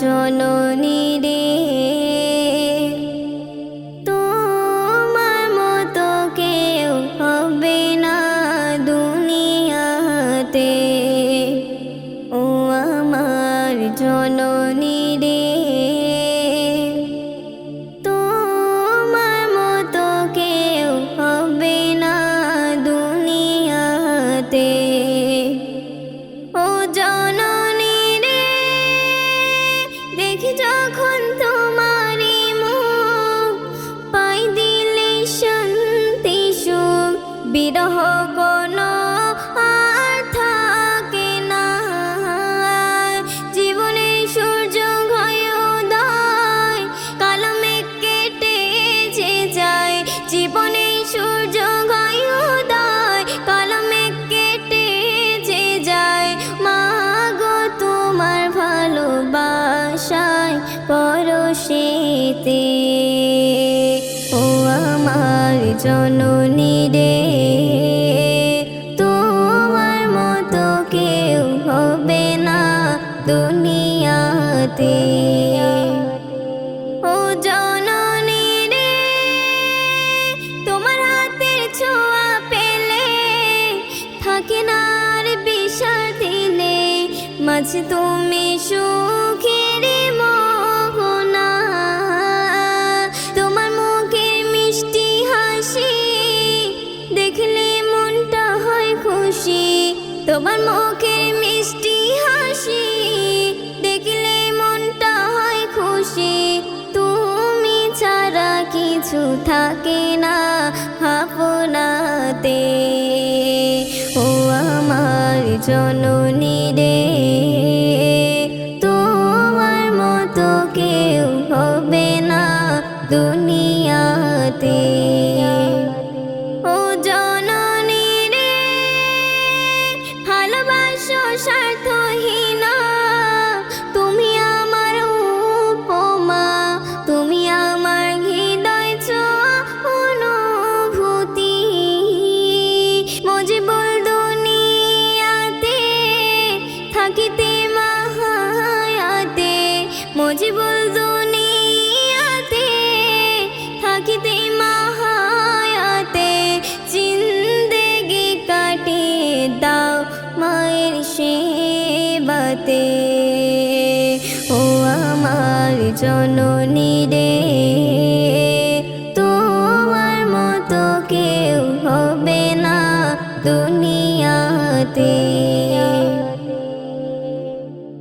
জননী রে তোমার মতো কেউ হবে না দুনিয়াতে। ও আমার জননী রে তোমার মতো কেউ হবে না দুনিয়াতে। ও জননী রে দেখি যখন তোমারি মুখ পাই দিলে শান্তি সুখ, বিরহ কোনো আর থাকে না। জীবনে সূর্য হয় উদয়, কালো মেঘ কেটে যে যায়। জীবনে সূর্য হয় উদয়, কালো মেঘ কেটে যে যায়। মা গো তোমার ভালোবাসায় পরশেতে। ও আমার জননী রে তোমার মতো কেউ হবে না দুনিয়াতে। ও জননী রে তোমার হাতের ছোঁয়া পেলে থাকে না আর বিষাদ দিলে। মাঝে তুমি সুখের মোহনা, তোমার মুখের মিষ্টি হাসি দেখলে মনটা হয় খুশি। তোমার মুখের মিষ্টি হাসি দেখলে মনটা হয় খুশি। তুমি ছাড়া কিছু থাকে না ভাবনাতে। ও আমার জননী রে তোমার মতো কেউ হবে না দুনিয়াতে। ও জননী রে ভালোবাসো স্বার্থহীনা, তুমি আমার উপমা। তুমি আমার হৃদয় ছোঁয়া অনুভূতি। মজিবুল দুনিয়াতে থাকিতে মাহায়াতে। মজিবুল দুনিয়াতে থাকিতে মাহায়াতে। জিন্দেগি কাটিয়ে দাও মায়ের সেবাতে। ও আমার জননী রে তোমার মতো কেউ হবে না দুনিয়াতে।